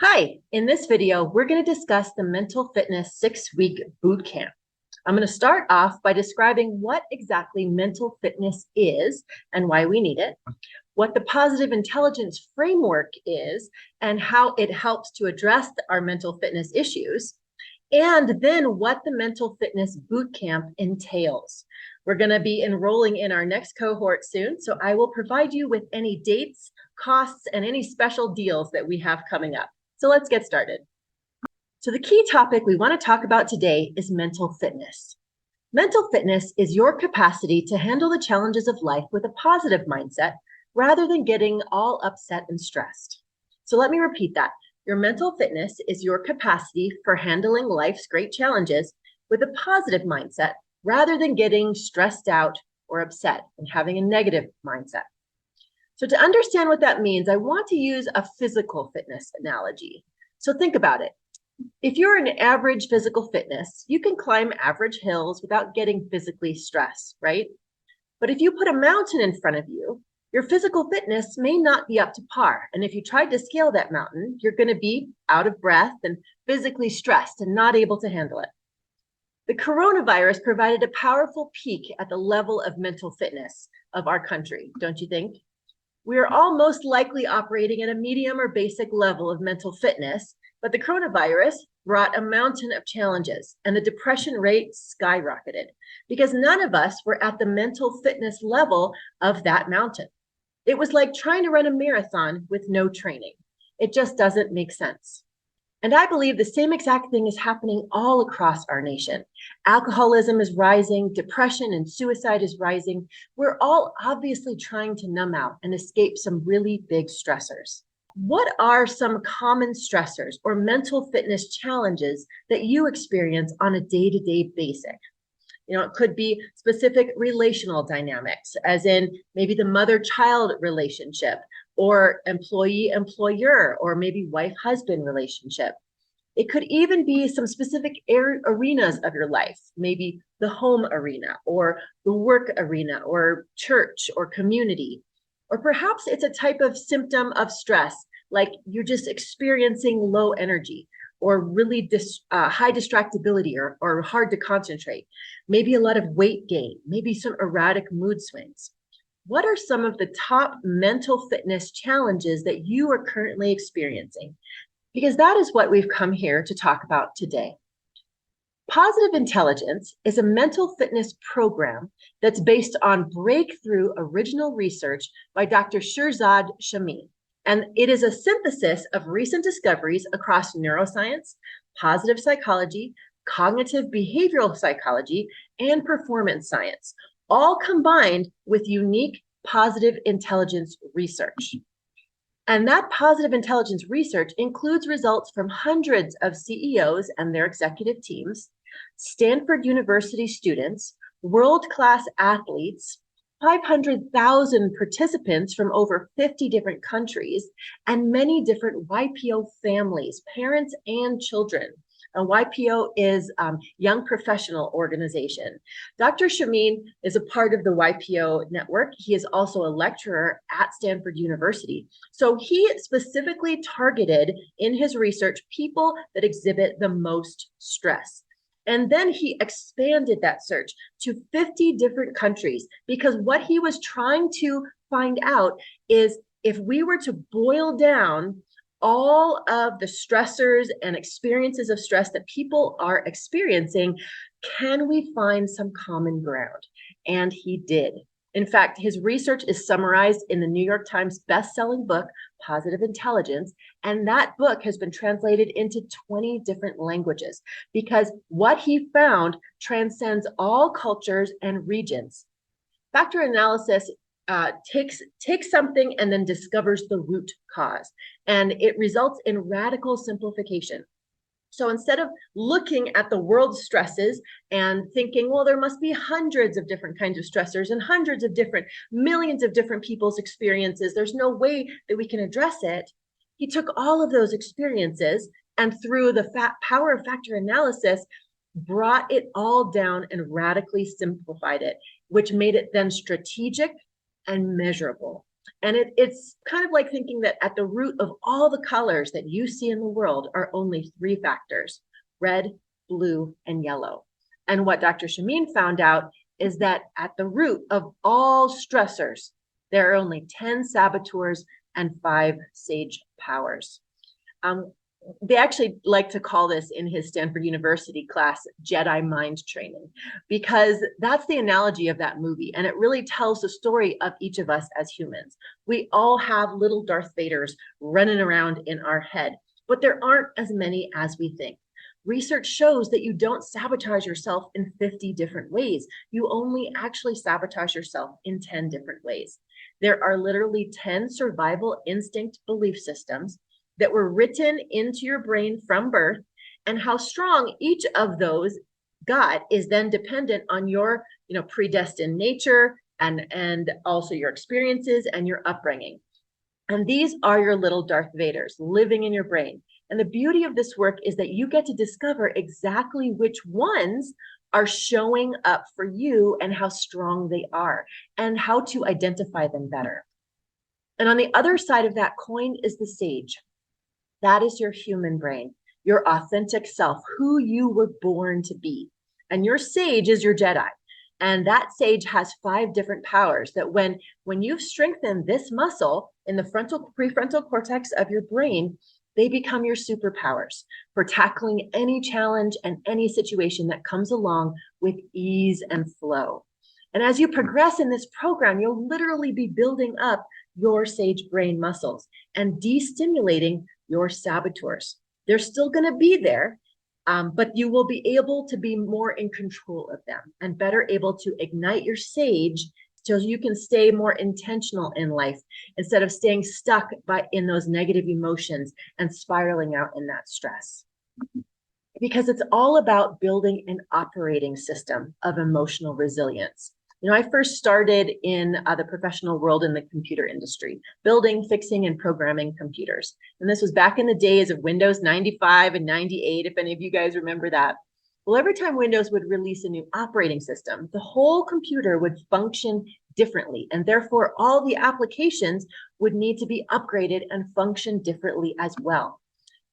Hi, in this video, we're going to discuss the Mental Fitness 6-week boot camp. I'm going to start off by describing what exactly mental fitness is and why we need it, what the positive intelligence framework is and how it helps to address our mental fitness issues, and then what the Mental Fitness boot camp entails. We're going to be enrolling in our next cohort soon, so I will provide you with any dates, costs, and any special deals that we have coming up. So let's get started. So the key topic we want to talk about today is mental fitness. Mental fitness is your capacity to handle the challenges of life with a positive mindset rather than getting all upset and stressed. So let me repeat that. Your mental fitness is your capacity for handling life's great challenges with a positive mindset rather than getting stressed out or upset and having a negative mindset. So to understand what that means, I want to use a physical fitness analogy. So think about it. If you're in average physical fitness, you can climb average hills without getting physically stressed, right? But if you put a mountain in front of you, your physical fitness may not be up to par. And if you tried to scale that mountain, you're going to be out of breath and physically stressed and not able to handle it. The coronavirus provided a powerful peak at the level of mental fitness of our country, don't you think? We are all most likely operating at a medium or basic level of mental fitness, but the coronavirus brought a mountain of challenges and the depression rate skyrocketed because none of us were at the mental fitness level of that mountain. It was like trying to run a marathon with no training. It just doesn't make sense. And I believe the same exact thing is happening all across our nation. Alcoholism is rising, depression and suicide is rising. We're all obviously trying to numb out and escape some really big stressors. What are some common stressors or mental fitness challenges that you experience on a day-to-day basis? It could be specific relational dynamics, as in maybe the mother-child relationship, or employee-employer, or maybe wife-husband relationship. It could even be some specific arenas of your life, maybe the home arena, or the work arena, or church, or community. Or perhaps it's a type of symptom of stress, like you're just experiencing low energy, or really high distractibility, or hard to concentrate. Maybe a lot of weight gain, maybe some erratic mood swings. What are some of the top mental fitness challenges that you are currently experiencing? Because that is what we've come here to talk about today. Positive Intelligence is a mental fitness program that's based on breakthrough original research by Dr. Shirzad Chamine. And it is a synthesis of recent discoveries across neuroscience, positive psychology, cognitive behavioral psychology, and performance science, all combined with unique positive intelligence research. And that positive intelligence research includes results from hundreds of CEOs and their executive teams, Stanford University students, world-class athletes, 500,000 participants from over 50 different countries, and many different YPO families, parents and children. YPO is Young Professional Organization. Dr. Chamine is a part of the YPO network. He is also a lecturer at Stanford University. So he specifically targeted in his research people that exhibit the most stress. And then he expanded that search to 50 different countries because what he was trying to find out is if we were to boil down all of the stressors and experiences of stress that people are experiencing, can we find some common ground? And he did. In fact, his research is summarized in the New York Times best-selling book, Positive Intelligence, and that book has been translated into 20 different languages because what he found transcends all cultures and regions. Factor analysis takes something and then discovers the root cause, and it results in radical simplification. So instead of looking at the world's stresses and thinking, well, there must be hundreds of different kinds of stressors and hundreds of different, millions of different people's experiences, there's no way that we can address it. He took all of those experiences and through the power of factor analysis, brought it all down and radically simplified it, which made it then strategic and measurable. And it's kind of like thinking that at the root of all the colors that you see in the world are only three factors: red, blue, and yellow. And what Dr. Shamin found out is that at the root of all stressors, there are only 10 saboteurs and 5 sage powers. They actually like to call this in his Stanford University class Jedi mind training, because that's the analogy of that movie. And it really tells the story of each of us as humans. We all have little Darth Vaders running around in our head, but there aren't as many as we think. Research shows that you don't sabotage yourself in 50 different ways. You only actually sabotage yourself in 10 different ways. There are literally 10 survival instinct belief systems that were written into your brain from birth, and how strong each of those got is then dependent on your, predestined nature and also your experiences and your upbringing. And these are your little Darth Vaders living in your brain. And the beauty of this work is that you get to discover exactly which ones are showing up for you and how strong they are and how to identify them better. And on the other side of that coin is the sage. That is your human brain, your authentic self, who you were born to be. And your sage is your Jedi. And that sage has 5 different powers that when you've strengthened this muscle in the prefrontal cortex of your brain, they become your superpowers for tackling any challenge and any situation that comes along with ease and flow. And as you progress in this program, you'll literally be building up your sage brain muscles and destimulating your saboteurs. They're still going to be there, but you will be able to be more in control of them and better able to ignite your sage so you can stay more intentional in life instead of staying stuck in those negative emotions and spiraling out in that stress. Because it's all about building an operating system of emotional resilience. I first started in the professional world in the computer industry, building, fixing, and programming computers. And this was back in the days of Windows 95 and 98, if any of you guys remember that. Well, every time Windows would release a new operating system, the whole computer would function differently. And therefore, all the applications would need to be upgraded and function differently as well.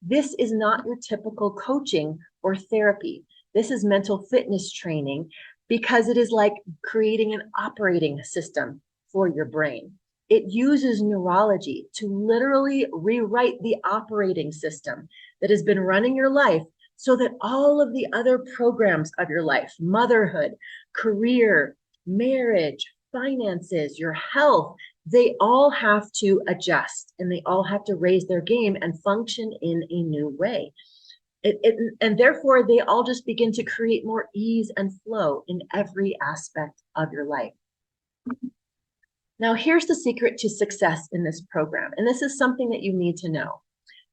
This is not your typical coaching or therapy. This is mental fitness training, because it is like creating an operating system for your brain. It uses neurology to literally rewrite the operating system that has been running your life so that all of the other programs of your life, motherhood, career, marriage, finances, your health, they all have to adjust and they all have to raise their game and function in a new way. And therefore, they all just begin to create more ease and flow in every aspect of your life. Now, here's the secret to success in this program. And this is something that you need to know.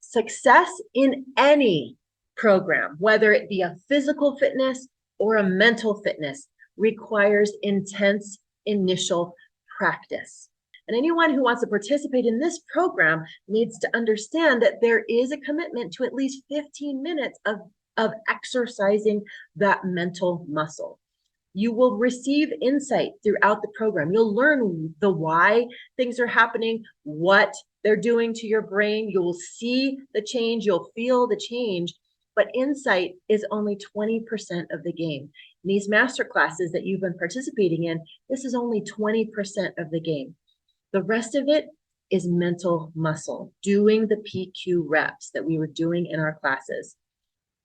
Success in any program, whether it be a physical fitness or a mental fitness, requires intense initial practice. And anyone who wants to participate in this program needs to understand that there is a commitment to at least 15 minutes of exercising that mental muscle. You will receive insight throughout the program. You'll learn the why things are happening, what they're doing to your brain. You'll see the change, you'll feel the change, but insight is only 20% of the game. In these master classes that you've been participating in, this is only 20% of the game. The rest of it is mental muscle, doing the PQ reps that we were doing in our classes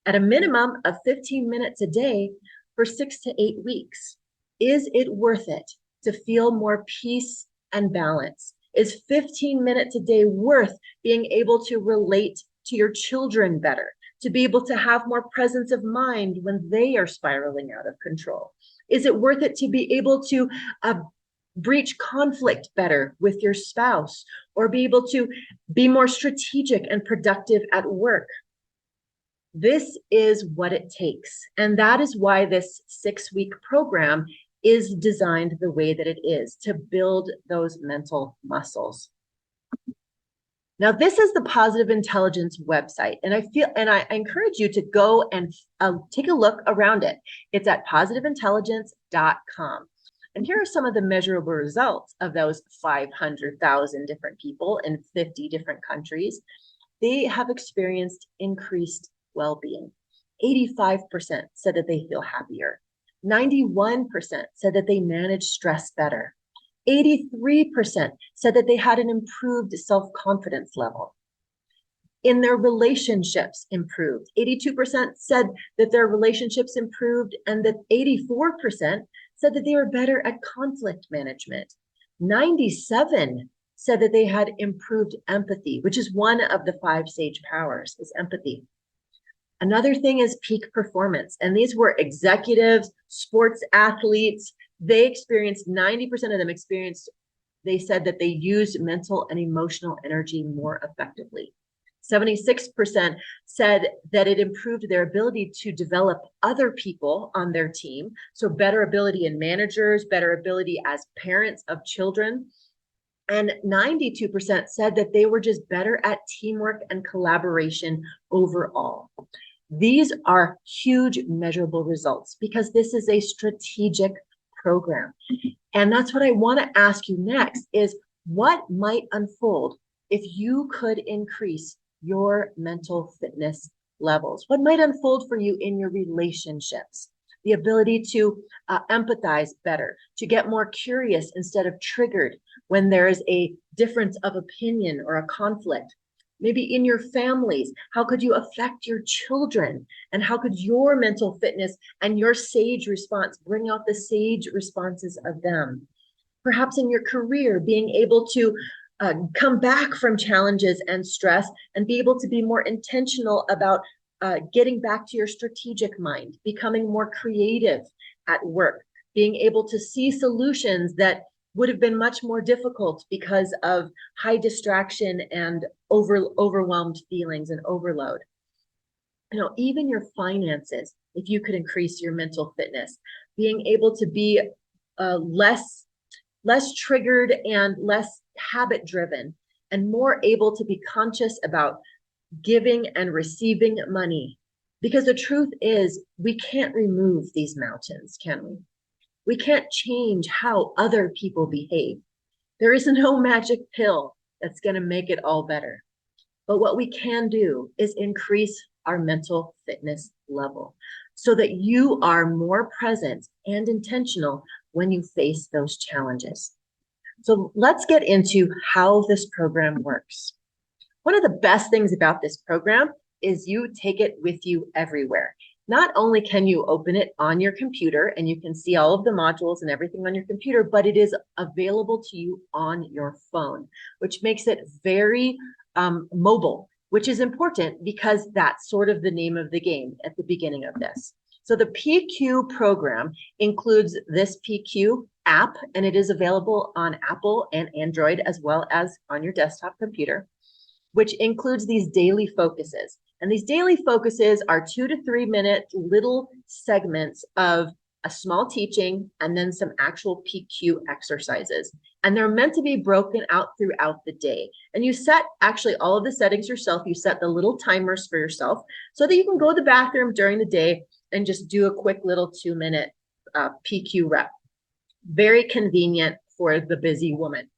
at a minimum of 15 minutes a day for 6 to 8 weeks. Is it worth it to feel more peace and balance? Is 15 minutes a day worth being able to relate to your children better, to be able to have more presence of mind when they are spiraling out of control? Is it worth it to be able to breach conflict better with your spouse, or be able to be more strategic and productive at work? This is what it takes. And that is why this 6-week program is designed the way that it is, to build those mental muscles. Now, this is the Positive Intelligence website, and I encourage you to go and take a look around it. It's at positiveintelligence.com. And here are some of the measurable results of those 500,000 different people in 50 different countries. They have experienced increased well-being. 85% said that they feel happier. 91% said that they manage stress better. 83% said that they had an improved self-confidence level. In their relationships improved. 82% said that their relationships improved, and that 84% said that they were better at conflict management. 97 said that they had improved empathy, which is one of the 5 sage powers, is empathy. Another thing is peak performance. And these were executives, sports athletes. They experienced, 90% of them experienced, they said that they used mental and emotional energy more effectively. 76% said that it improved their ability to develop other people on their team. So better ability in managers, better ability as parents of children. And 92% said that they were just better at teamwork and collaboration overall. These are huge measurable results because this is a strategic program. And that's what I want to ask you next is, what might unfold if you could increase your mental fitness levels? What might unfold for you in your relationships? The ability to empathize better, to get more curious instead of triggered when there is a difference of opinion or a conflict. Maybe in your families, how could you affect your children? And how could your mental fitness and your sage response bring out the sage responses of them? Perhaps in your career, being able to come back from challenges and stress and be able to be more intentional about getting back to your strategic mind, becoming more creative at work, being able to see solutions that would have been much more difficult because of high distraction and overwhelmed feelings and overload. You know, even your finances, if you could increase your mental fitness, being able to be less triggered and less habit driven, and more able to be conscious about giving and receiving money. Because the truth is, we can't remove these mountains, can we? We can't change how other people behave. There is no magic pill that's going to make it all better. But what we can do is increase our mental fitness level so that you are more present and intentional when you face those challenges. So let's get into how this program works. One of the best things about this program is you take it with you everywhere. Not only can you open it on your computer and you can see all of the modules and everything on your computer, but it is available to you on your phone, which makes it very mobile, which is important because that's sort of the name of the game at the beginning of this. So the PQ program includes this PQ app, and it is available on Apple and Android as well as on your desktop computer, which includes these daily focuses. And these daily focuses are 2 to 3 minute little segments of a small teaching and then some actual PQ exercises. And they're meant to be broken out throughout the day. And you set actually all of the settings yourself. You set the little timers for yourself so that you can go to the bathroom during the day and just do a quick little 2-minute PQ rep. Very convenient for the busy woman.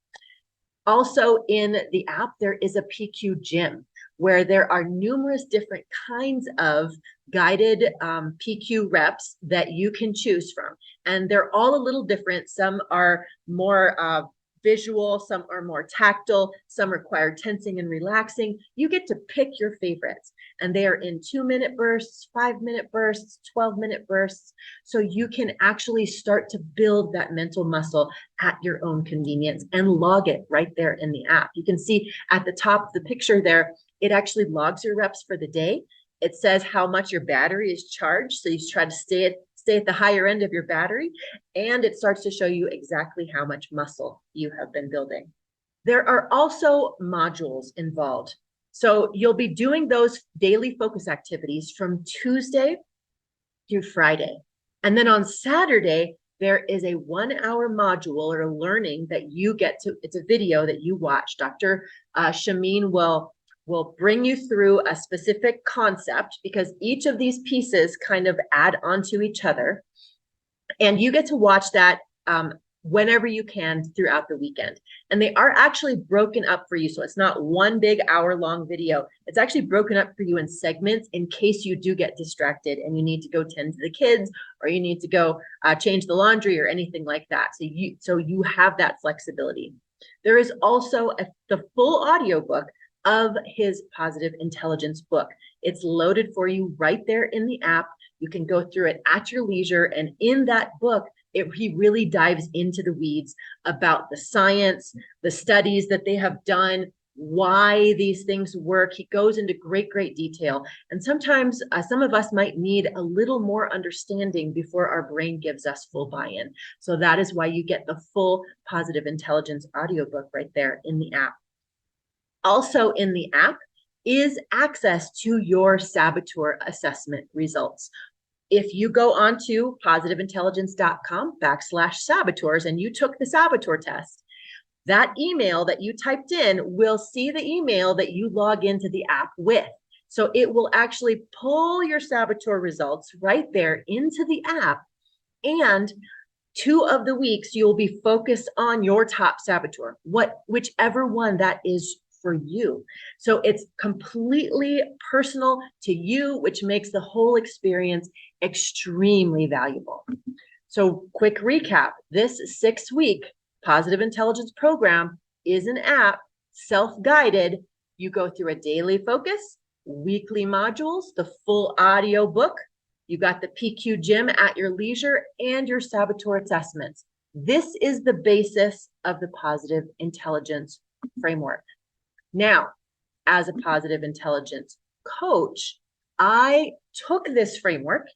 Also in the app, there is a PQ gym where there are numerous different kinds of guided PQ reps that you can choose from. And they're all a little different. Some are more visual, some are more tactile, some require tensing and relaxing. You get to pick your favorites. And they are in 2-minute bursts, 5-minute bursts, 12-minute bursts. So you can actually start to build that mental muscle at your own convenience and log it right there in the app. You can see at the top of the picture there, it actually logs your reps for the day. It says how much your battery is charged. So you try to stay at the higher end of your battery, and it starts to show you exactly how much muscle you have been building. There are also modules involved. So you'll be doing those daily focus activities from Tuesday through Friday. And then on Saturday, there is a 1-hour module or a learning that you get to, it's a video that you watch. Dr. Shameen will bring you through a specific concept because each of these pieces kind of add onto each other. And you get to watch that whenever you can throughout the weekend. And they are actually broken up for you. So it's not one big hour-long video. It's actually broken up for you in segments in case you do get distracted and you need to go tend to the kids, or you need to go change the laundry or anything like that. So you have that flexibility. There is also the full audiobook of his Positive Intelligence book. It's loaded for you right there in the app. You can go through it at your leisure. And in that book, he really dives into the weeds about the science, the studies that they have done, why these things work. He goes into great detail. And sometimes some of us might need a little more understanding before our brain gives us full buy-in. So that is why you get the full Positive Intelligence audiobook right there in the app. Also in the app is access to your saboteur assessment results. If you go on to positiveintelligence.com/saboteurs and you took the saboteur test, that email that you typed in will see the email that you log into the app with. So it will actually pull your saboteur results right there into the app. And 2 of the weeks, you'll be focused on your top saboteur, whichever one that is for you. So it's completely personal to you, which makes the whole experience extremely valuable. So quick recap, this 6-week Positive Intelligence program is an app, self-guided. You go through a daily focus, weekly modules, the full audio book. You got the PQ gym at your leisure and your saboteur assessments. This is the basis of the Positive Intelligence framework. Now, as a Positive Intelligence coach, I took this framework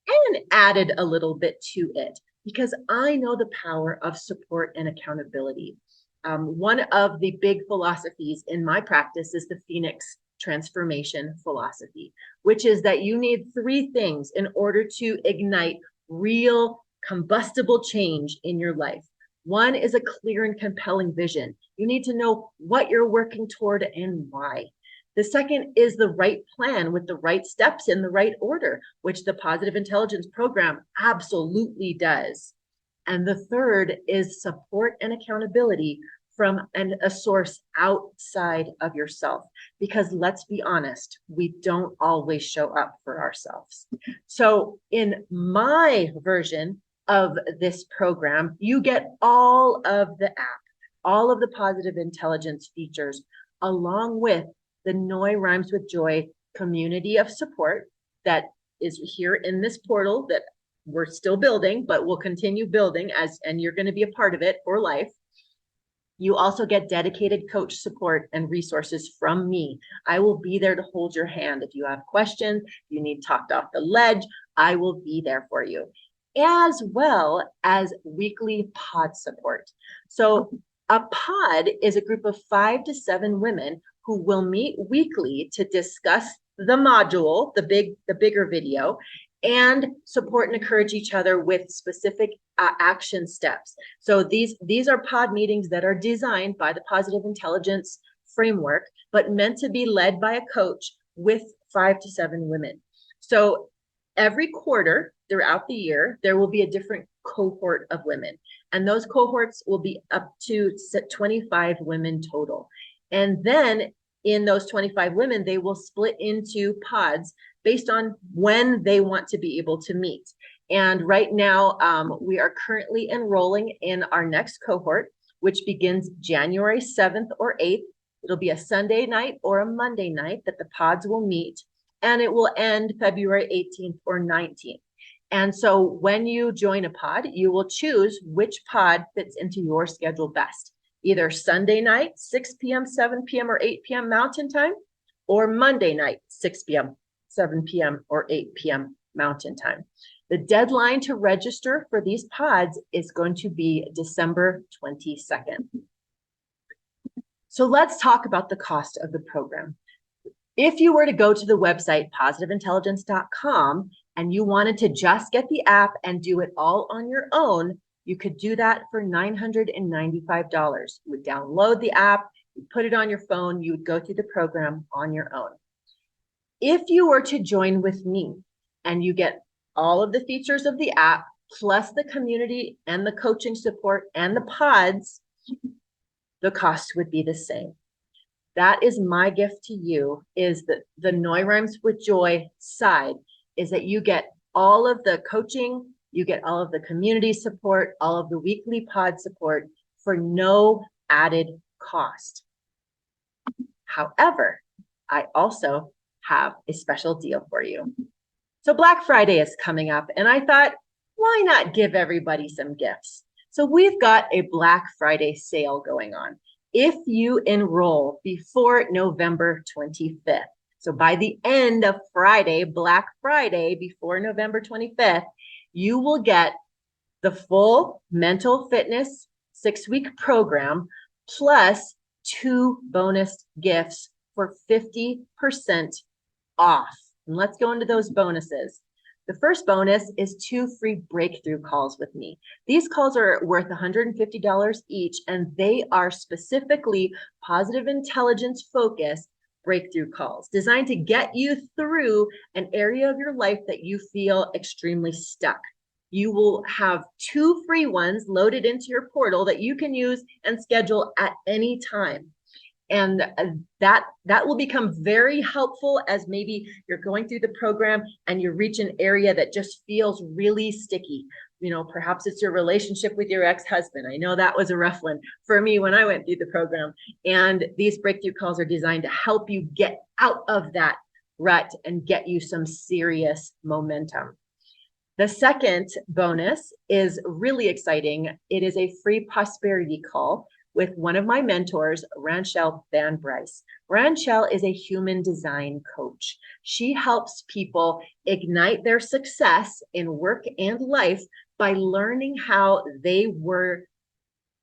and added a little bit to it because I know the power of support and accountability. One of the big philosophies in my practice is the Phoenix transformation philosophy, which is that you need 3 things in order to ignite real combustible change in your life. One is a clear and compelling vision. You need to know what you're working toward and why. The second is the right plan with the right steps in the right order, which the Positive Intelligence program absolutely does. And the third is support and accountability from a source outside of yourself. Because let's be honest, we don't always show up for ourselves. So in my version of this program, you get all of the app, all of the Positive Intelligence features, along with the Noi Rhymes with Joy community of support that is here in this portal that we're still building, but we'll continue building and you're going to be a part of it for life. You also get dedicated coach support and resources from me. I will be there to hold your hand. If you have questions, you need talked off the ledge, I will be there for you, as well as weekly pod support. So a pod is a group of 5 to 7 women who will meet weekly to discuss the module, the bigger video, and support and encourage each other with specific action steps. So these are pod meetings that are designed by the Positive Intelligence framework, but meant to be led by a coach with 5 to 7 women. So every quarter throughout the year, there will be a different cohort of women. And those cohorts will be up to 25 women total. And then in those 25 women, they will split into pods based on when they want to be able to meet. And right now, we are currently enrolling in our next cohort, which begins January 7th or 8th. It'll be a Sunday night or a Monday night that the pods will meet, and it will end February 18th or 19th. And so when you join a pod, you will choose which pod fits into your schedule best. Either Sunday night, 6 p.m., 7 p.m., or 8 p.m. Mountain Time, or Monday night, 6 p.m., 7 p.m., or 8 p.m. Mountain Time. The deadline to register for these pods is going to be December 22nd. So let's talk about the cost of the program. If you were to go to the website positiveintelligence.com and you wanted to just get the app and do it all on your own, you could do that for $995. You would download the app, you put it on your phone, you would go through the program on your own. If you were to join with me and you get all of the features of the app plus the community and the coaching support and the pods, the cost would be the same. That is my gift to you, is that the Noi Rhymes with Joy side is that you get all of the coaching, you get all of the community support, all of the weekly pod support for no added cost. However, I also have a special deal for you. So Black Friday is coming up, and I thought, why not give everybody some gifts? So we've got a Black Friday sale going on. If you enroll before November 25th, so by the end of Friday, Black Friday, before November 25th, you will get the full mental fitness 6-week program plus 2 bonus gifts for 50% off. And let's go into those bonuses. The first bonus is 2 free breakthrough calls with me. These calls are worth $150 each, and they are specifically positive intelligence focused breakthrough calls designed to get you through an area of your life that you feel extremely stuck. You will have 2 free ones loaded into your portal that you can use and schedule at any time. And that will become very helpful as maybe you're going through the program and you reach an area that just feels really sticky. You know, perhaps it's your relationship with your ex-husband. I know that was a rough one for me when I went through the program. And these breakthrough calls are designed to help you get out of that rut and get you some serious momentum. The second bonus is really exciting. It is a free prosperity call with one of my mentors, Ranchelle Van Bryce. Ranchelle is a human design coach. She helps people ignite their success in work and life by learning how they were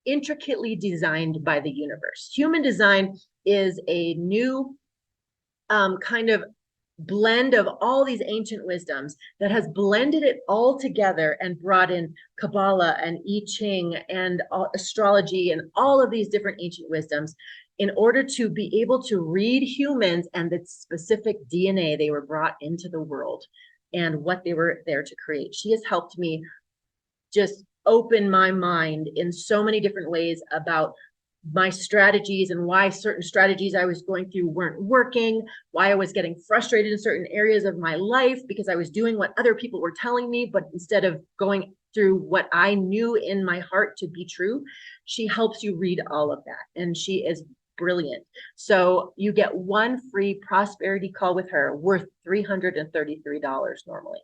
intricately designed by the universe. Human design is a new kind of blend of all these ancient wisdoms that has blended it all together and brought in Kabbalah and I Ching and astrology and all of these different ancient wisdoms in order to be able to read humans and the specific DNA they were brought into the world and what they were there to create. She has helped me just open my mind in so many different ways about my strategies and why certain strategies I was going through weren't working, why I was getting frustrated in certain areas of my life because I was doing what other people were telling me, but instead of going through what I knew in my heart to be true. She helps you read all of that, and she is brilliant. So you get 1 free prosperity call with her worth $333 normally.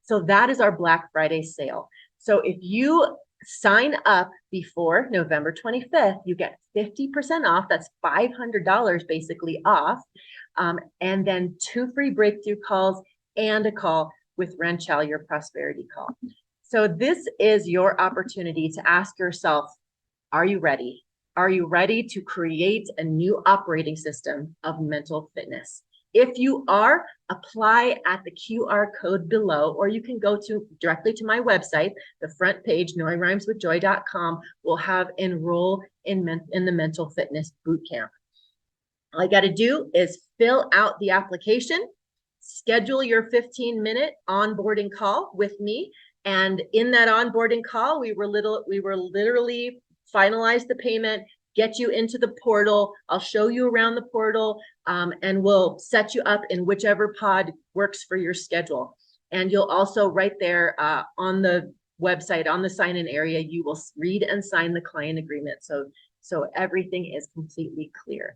So that is our Black Friday sale. So if you sign up before November 25th, you get 50% off. That's $500 basically off. And then 2 free breakthrough calls and a call with Ranchelle, your prosperity call. So this is your opportunity to ask yourself, are you ready? Are you ready to create a new operating system of mental fitness? If you are, apply at the QR code below, or you can go directly to my website. The front page, noirhymeswithjoy.com, will have enroll in the Mental Fitness Bootcamp. All I got to do is fill out the application, schedule your 15-minute onboarding call with me, and in that onboarding call, we were literally finalize the payment, get you into the portal. I'll show you around the portal, and we'll set you up in whichever pod works for your schedule. And you'll also right there on the website, on the sign-in area, you will read and sign the client agreement. So everything is completely clear.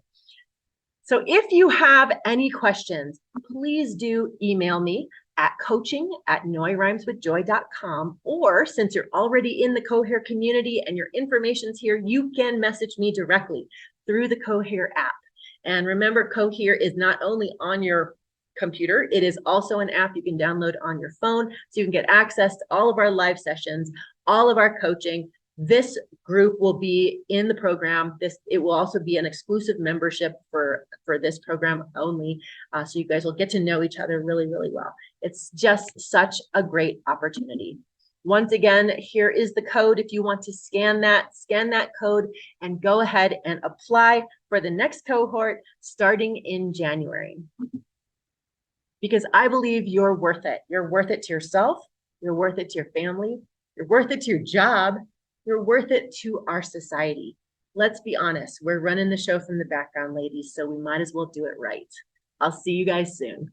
So if you have any questions, please do email me at coaching@noirhymeswithjoy.com, or since you're already in the Cohere community and your information's here, you can message me directly through the Cohere app. And remember, Cohere is not only on your computer, it is also an app you can download on your phone, so you can get access to all of our live sessions, all of our coaching. This group will be in the program. It will also be an exclusive membership for this program only. So you guys will get to know each other really, really well. It's just such a great opportunity. Once again, here is the code. If you want to scan that code and go ahead and apply for the next cohort starting in January. Because I believe you're worth it. You're worth it to yourself. You're worth it to your family. You're worth it to your job. You're worth it to our society. Let's be honest, we're running the show from the background, ladies, so we might as well do it right. I'll see you guys soon.